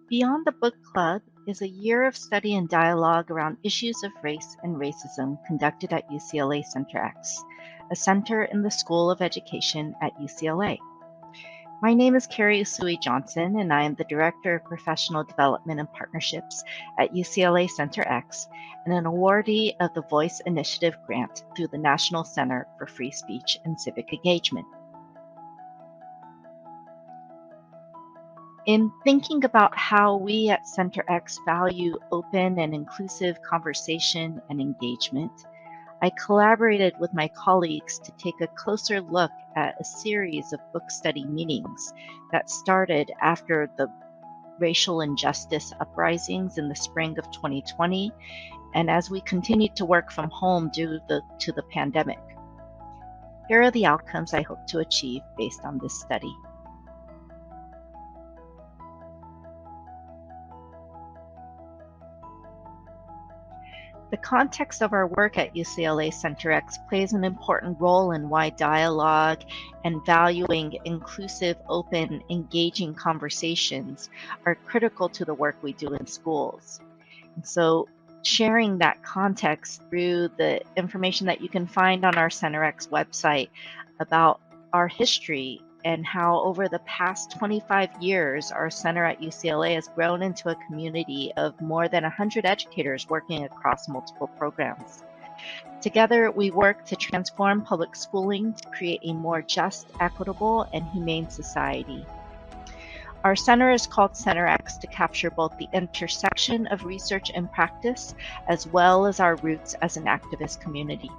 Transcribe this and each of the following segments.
Beyond the Book Club is a year of study and dialogue around issues of race and racism conducted at UCLA Center X, a center in the School of Education at UCLA. My name is Carrie Usui Johnson, and I am the Director of Professional Development and Partnerships at UCLA Center X and an awardee of the Voice Initiative Grant through the National Center for Free Speech and Civic Engagement. In thinking about how we at Center X value open and inclusive conversation and engagement, I collaborated with my colleagues to take a closer look at a series of book study meetings that started after the racial injustice uprisings in the spring of 2020, and as we continued to work from home due to the pandemic. Here are the outcomes I hope to achieve based on this study. The context of our work at UCLA Center X plays an important role in why dialogue and valuing inclusive, open, engaging conversations are critical to the work we do in schools. And so sharing that context through the information that you can find on our Center X website about our history and how over the past 25 years, our center at UCLA has grown into a community of more than 100 educators working across multiple programs. Together, we work to transform public schooling to create a more just, equitable, and humane society. Our center is called Center X to capture both the intersection of research and practice, as well as our roots as an activist community.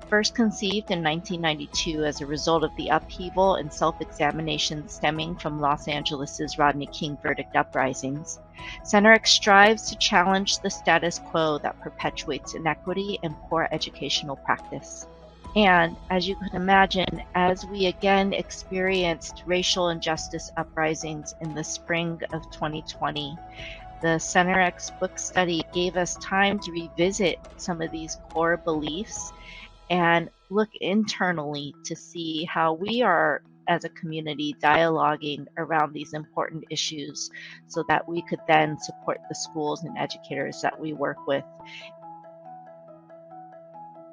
First conceived in 1992 as a result of the upheaval and self-examination stemming from Los Angeles' Rodney King verdict uprisings, Center X strives to challenge the status quo that perpetuates inequity and poor educational practice. And as you can imagine, as we again experienced racial injustice uprisings in the spring of 2020, the Center X book study gave us time to revisit some of these core beliefs and look internally to see how we are, as a community, dialoguing around these important issues so that we could then support the schools and educators that we work with.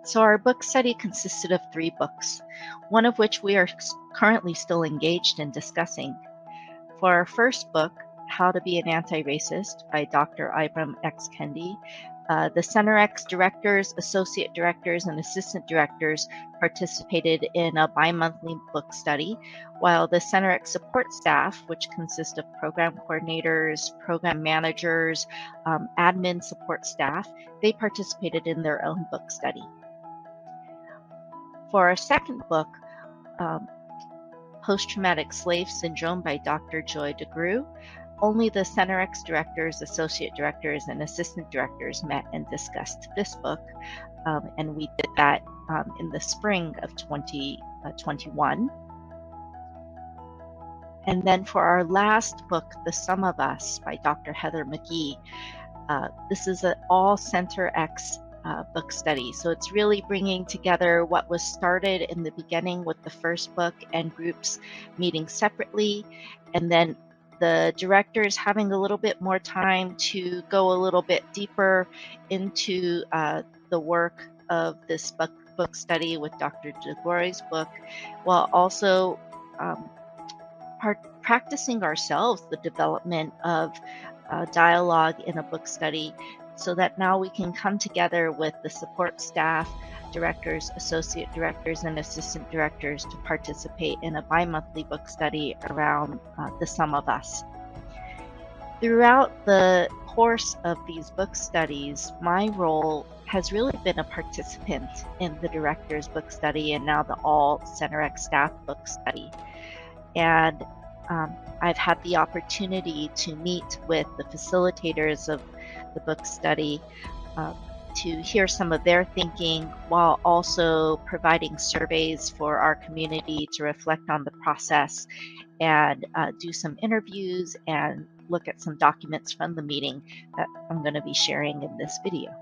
So our book study consisted of 3 books, one of which we are currently still engaged in discussing. For our first book, How to Be an Anti-Racist by Dr. Ibram X. Kendi, the Center X directors, associate directors, and assistant directors participated in a bi-monthly book study, while the Center X support staff, which consists of program coordinators, program managers, admin support staff, they participated in their own book study. For our second book, Post-Traumatic Slave Syndrome by Dr. Joy DeGruy, only the Center X directors, associate directors, and assistant directors met and discussed this book, and we did that in the spring of 2021. And then for our last book, The Sum of Us by Dr. Heather McGee, this is an all Center X book study. So it's really bringing together what was started in the beginning with the first book and groups meeting separately, and then the directors having a little bit more time to go a little bit deeper into the work of this book study with Dr. DeGru's book, while also practicing ourselves the development of dialogue in a book study, so that now we can come together with the support staff, directors, associate directors, and assistant directors to participate in a bi-monthly book study around The Sum of Us. Throughout the course of these book studies, my role has really been a participant in the director's book study and now the all Center X staff book study. And I've had the opportunity to meet with the facilitators of the book study to hear some of their thinking, while also providing surveys for our community to reflect on the process and do some interviews and look at some documents from the meeting that I'm going to be sharing in this video.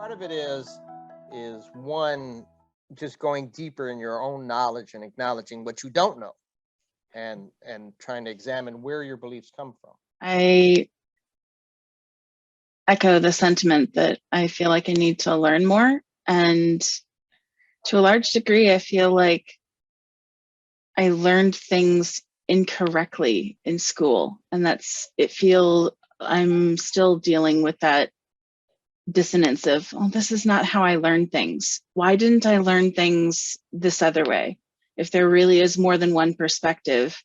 Part of it is one, just going deeper in your own knowledge and acknowledging what you don't know, and trying to examine where your beliefs come from. I echo the sentiment that I feel like I need to learn more, and to a large degree I feel like I learned things incorrectly in school, and I'm still dealing with that dissonance of, oh, this is not how I learn things. Why didn't I learn things this other way? If there really is more than one perspective,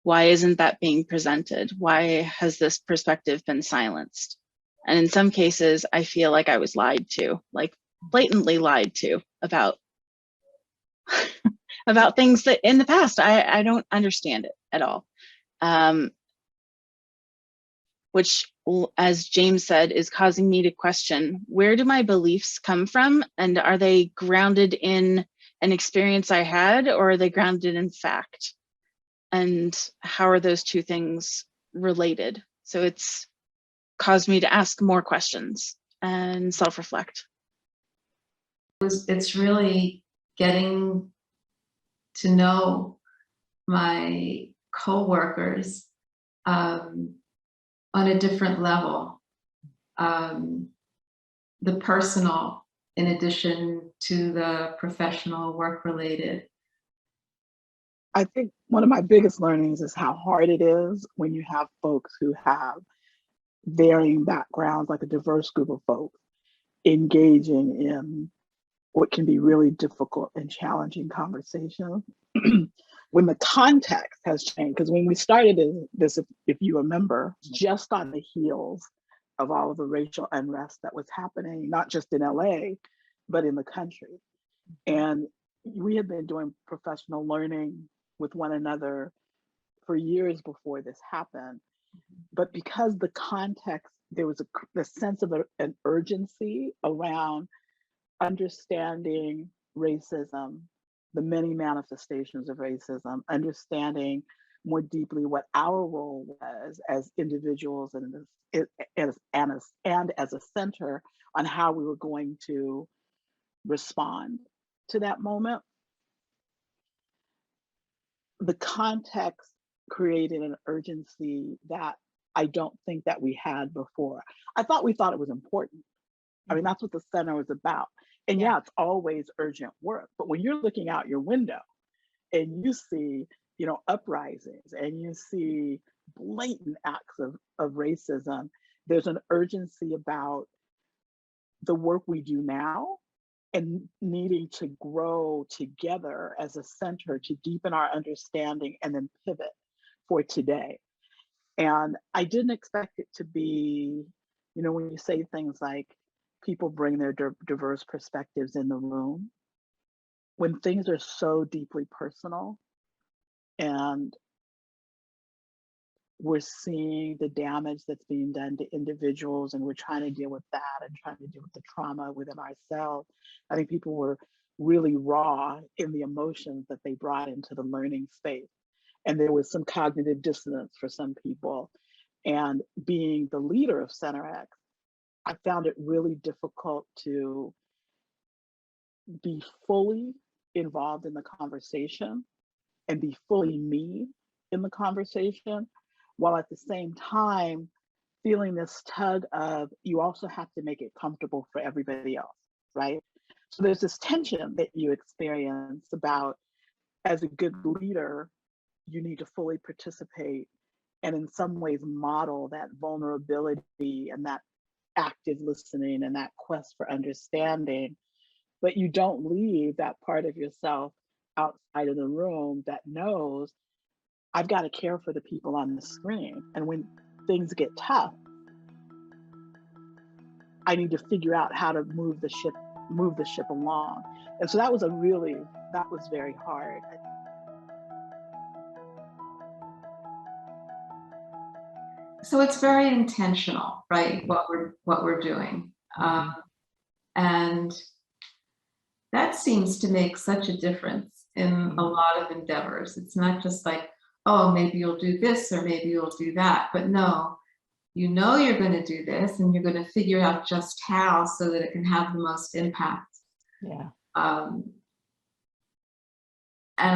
why isn't that being presented? Why has this perspective been silenced? And in some cases, I feel like I was lied to, like blatantly lied to about about things that in the past I don't understand it at all. Which, as James said, is causing me to question, where do my beliefs come from? And are they grounded in an experience I had, or are they grounded in fact? And how are those two things related? So it's caused me to ask more questions and self-reflect. It's really getting to know my coworkers on a different level, the personal in addition to the professional, work-related. I think one of my biggest learnings is how hard it is when you have folks who have varying backgrounds, like a diverse group of folks, engaging in what can be really difficult and challenging conversations. When the context has changed, because when we started this, if you remember, just on the heels of all of the racial unrest that was happening, not just in LA, but in the country. And we had been doing professional learning with one another for years before this happened. But because the context, there was the sense of an urgency around understanding racism, the many manifestations of racism, understanding more deeply what our role was as individuals and as a center on how we were going to respond to that moment. The context created an urgency that I don't think that we had before. We thought it was important. I mean, that's what the center was about. And yeah, it's always urgent work. But when you're looking out your window and you see, uprisings and you see blatant acts of racism, there's an urgency about the work we do now and needing to grow together as a center to deepen our understanding and then pivot for today. And I didn't expect it to be, when you say things like people bring their diverse perspectives in the room, when things are so deeply personal and we're seeing the damage that's being done to individuals and we're trying to deal with that and trying to deal with the trauma within ourselves. I think people were really raw in the emotions that they brought into the learning space. And there was some cognitive dissonance for some people. And being the leader of CenterX, I found it really difficult to be fully involved in the conversation and be fully me in the conversation, while at the same time feeling this tug of, you also have to make it comfortable for everybody else, right? So there's this tension that you experience about, as a good leader, you need to fully participate and in some ways model that vulnerability and that active listening and that quest for understanding, but you don't leave that part of yourself outside of the room that knows, I've got to care for the people on the screen. And when things get tough, I need to figure out how to move the ship along. And so that was very hard. So it's very intentional, right? What we're doing, and that seems to make such a difference in a lot of endeavors. It's not just like, oh, maybe you'll do this or maybe you'll do that, but no, you know you're going to do this, and you're going to figure out just how so that it can have the most impact. Yeah. And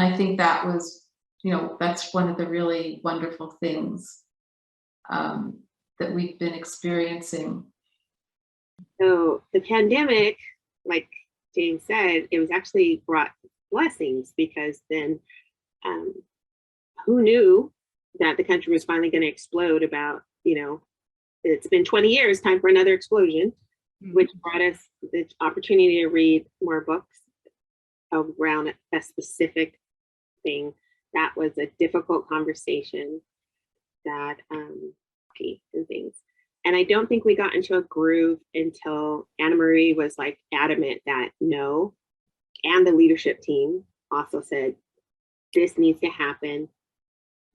I think that was, that's one of the really wonderful things that we've been experiencing. So the pandemic, like James said, it was actually brought blessings, because then who knew that the country was finally going to explode about, it's been 20 years, time for another explosion, which brought us the opportunity to read more books around a specific thing. That was a difficult conversation that and things. And I don't think we got into a groove until Anna Marie was like adamant that no, and the leadership team also said, this needs to happen.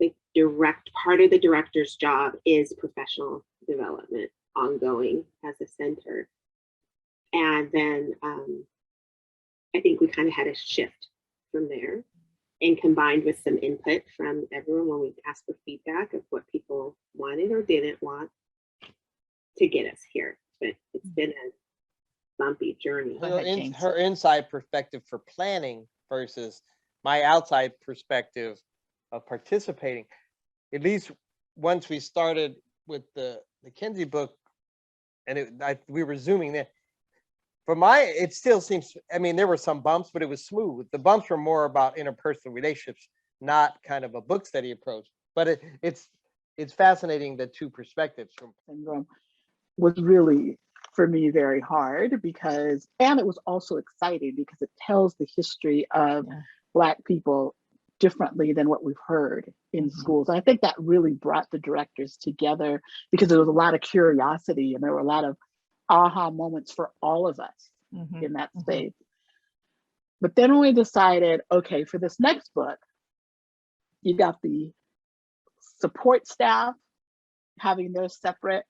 The part of the director's job is professional development, ongoing as a center. And then I think we kind of had a shift from there, and combined with some input from everyone when we asked for feedback of what people wanted or didn't want to get us here. But it's been a bumpy journey. Her inside perspective for planning versus my outside perspective of participating. At least once we started with the Kinsey book, and we were zooming in. It still seems, I mean, there were some bumps, but it was smooth. The bumps were more about interpersonal relationships, not kind of a book study approach. But it's fascinating, the two perspectives. Syndrome was really, for me, very hard because, and it was also exciting because it tells the history of Black people differently than what we've heard in schools. And I think that really brought the directors together because there was a lot of curiosity and there were a lot of aha moments for all of us in that space. But then when we decided, okay, for this next book, you got the support staff having their separate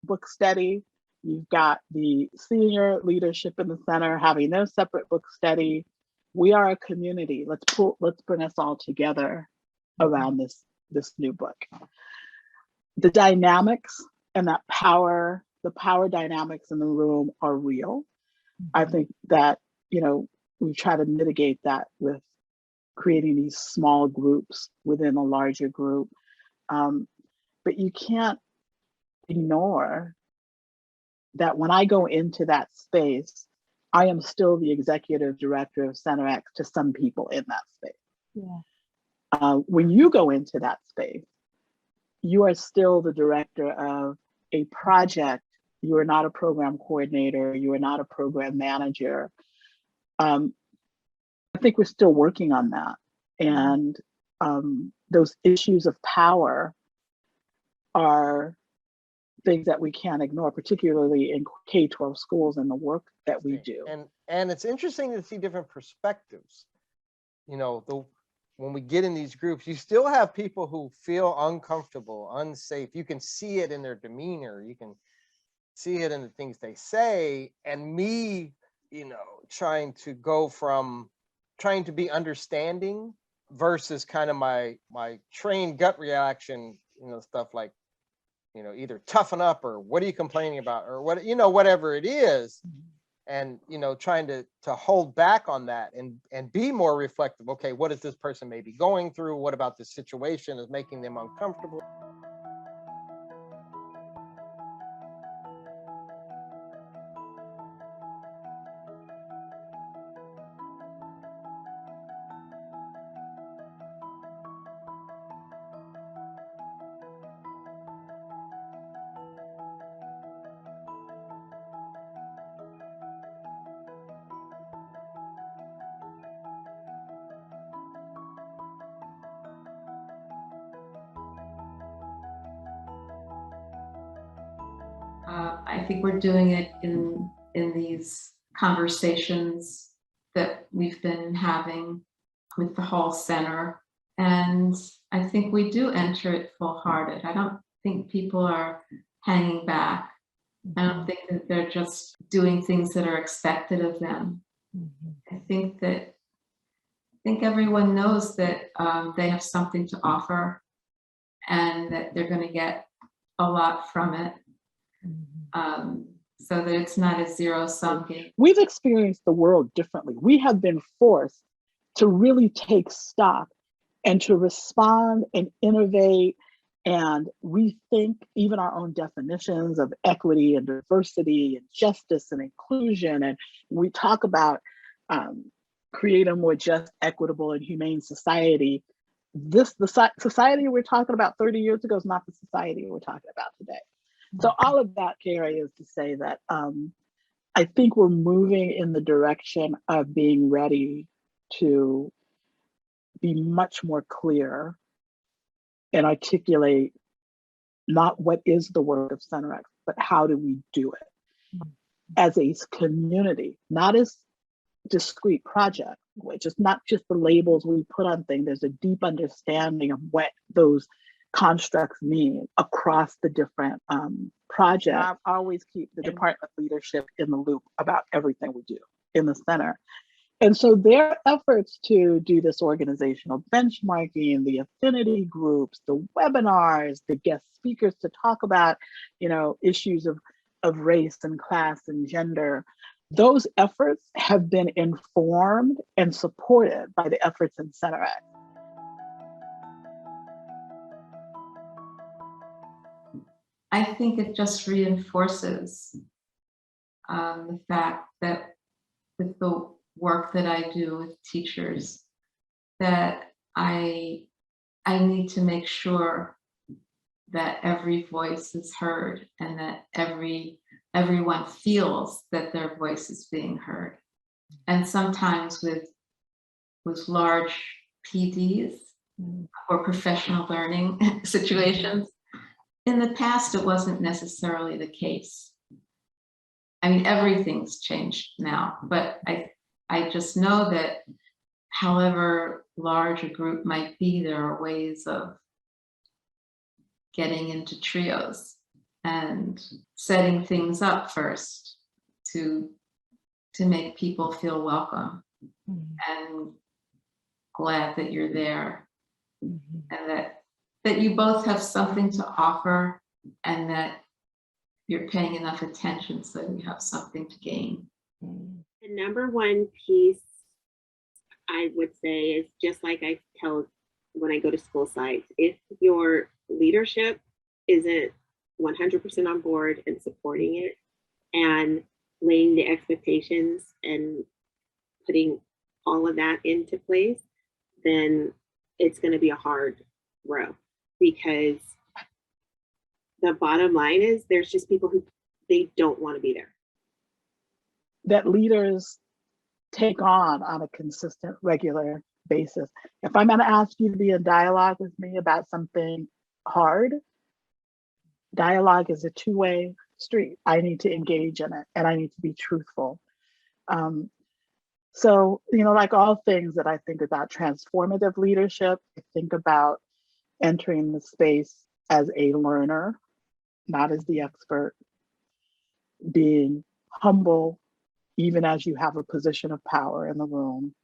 book study. You've got the senior leadership in the center having their separate book study. We are a community. Let's bring us all together around this new book. The dynamics and the power dynamics in the room are real. I think that, we try to mitigate that with creating these small groups within a larger group. But you can't ignore that when I go into that space, I am still the executive director of Center X to some people in that space. When you go into that space, you are still the director of a project. You are not a program coordinator. You are not a program manager. I think we're still working on that. And those issues of power are things that we can't ignore, particularly in K-12 schools and the work that we do. And it's interesting to see different perspectives. When we get in these groups, you still have people who feel uncomfortable, unsafe. You can see it in their demeanor. You can see it in the things they say. And me, trying to go from trying to be understanding versus kind of my trained gut reaction, stuff like, either toughen up or what are you complaining about or what, whatever it is. And, trying to hold back on that and be more reflective. Okay, what is this person maybe going through? What about this situation is making them uncomfortable? I think we're doing it in these conversations that we've been having with the whole center. And I think we do enter it full-hearted. I don't think people are hanging back. I don't think that they're just doing things that are expected of them. I think everyone knows that they have something to offer and that they're going to get a lot from it, so that it's not a zero-sum game. We've experienced the world differently. We have been forced to really take stock and to respond and innovate and rethink even our own definitions of equity and diversity and justice and inclusion. And we talk about create a more just, equitable, and humane society. The society we're talking about 30 years ago is not the society we're talking about today. So all of that, Carrie, is to say that I think we're moving in the direction of being ready to be much more clear and articulate not what is the work of CenterX, but how do we do it as a community, not as discrete project, which is not just the labels we put on things. There's a deep understanding of what those constructs mean across the different projects. I always keep the department leadership in the loop about everything we do in the center. And so their efforts to do this organizational benchmarking, the affinity groups, the webinars, the guest speakers to talk about, issues of race and class and gender, those efforts have been informed and supported by the efforts in CenterX. I think it just reinforces the fact that with the work that I do with teachers, that I need to make sure that every voice is heard and that everyone feels that their voice is being heard. And sometimes with large PDs or professional learning situations, in the past, it wasn't necessarily the case. I mean, everything's changed now, but I just know that however large a group might be, there are ways of getting into trios and setting things up first to make people feel welcome and glad that you're there, and that you both have something to offer and that you're paying enough attention so you have something to gain. The number one piece I would say is just like I tell when I go to school sites, if your leadership isn't 100% on board and supporting it and laying the expectations and putting all of that into place, then it's going to be a hard row, because the bottom line is there's just people who they don't want to be there. That leaders take on a consistent, regular basis. If I'm going to ask you to be in dialogue with me about something hard, dialogue is a two-way street. I need to engage in it and I need to be truthful. So, like all things that I think about transformative leadership, I think about entering the space as a learner, not as the expert, being humble, even as you have a position of power in the room,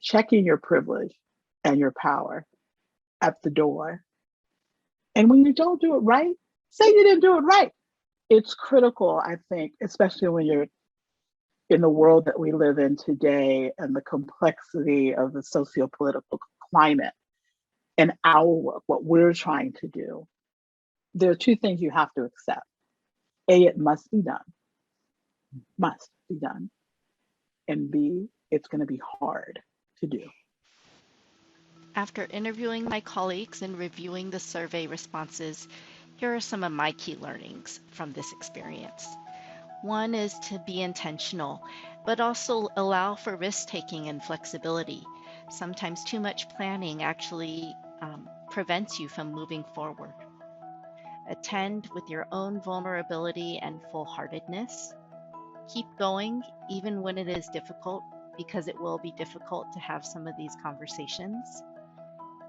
checking your privilege and your power at the door. And when you don't do it right, say you didn't do it right. It's critical, I think, especially when you're in the world that we live in today and the complexity of the socio-political climate and our work, what we're trying to do. There are two things you have to accept. A, it must be done. Must be done. And B, it's going to be hard to do. After interviewing my colleagues and reviewing the survey responses, here are some of my key learnings from this experience. One is to be intentional, but also allow for risk-taking and flexibility. Sometimes too much planning actually prevents you from moving forward. Attend with your own vulnerability and full-heartedness. Keep going even when it is difficult, because it will be difficult to have some of these conversations.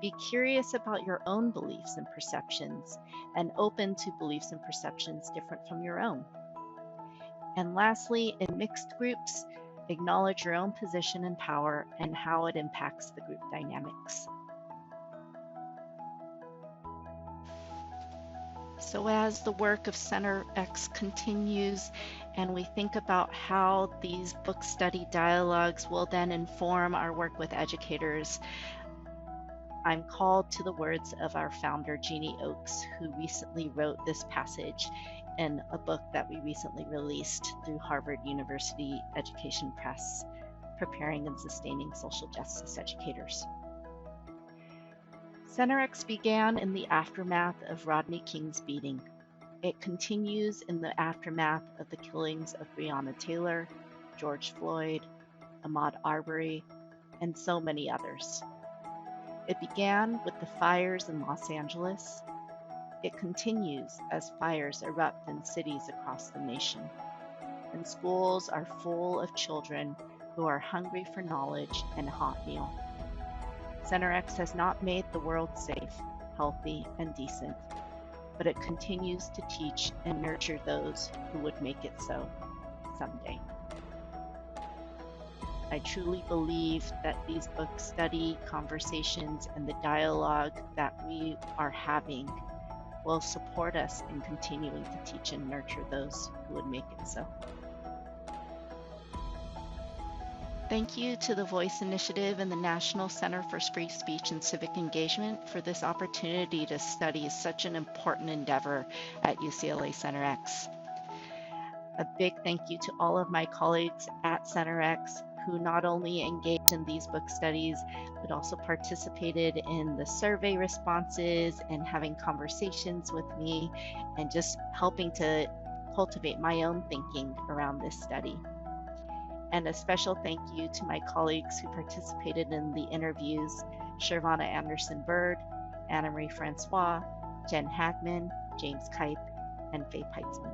Be curious about your own beliefs and perceptions, and open to beliefs and perceptions different from your own. And lastly, in mixed groups, acknowledge your own position and power and how it impacts the group dynamics. So as the work of Center X continues and we think about how these book study dialogues will then inform our work with educators, I'm called to the words of our founder, Jeannie Oakes, who recently wrote this passage in a book that we recently released through Harvard University Education Press, Preparing and Sustaining Social Justice Educators. Center X began in the aftermath of Rodney King's beating. It continues in the aftermath of the killings of Breonna Taylor, George Floyd, Ahmaud Arbery, and so many others. It began with the fires in Los Angeles. It continues as fires erupt in cities across the nation, and schools are full of children who are hungry for knowledge and a hot meal. Center X has not made the world safe, healthy, and decent, but it continues to teach and nurture those who would make it so someday. I truly believe that these book study conversations and the dialogue that we are having will support us in continuing to teach and nurture those who would make it so. Thank you to the Voice Initiative and the National Center for Free Speech and Civic Engagement for this opportunity to study such an important endeavor at UCLA Center X. A big thank you to all of my colleagues at Center X who not only engaged in these book studies, but also participated in the survey responses and having conversations with me and just helping to cultivate my own thinking around this study. And a special thank you to my colleagues who participated in the interviews, Shervana Anderson-Bird, Anna Marie Francois, Jen Hagman, James Kipe, and Faye Peitzman.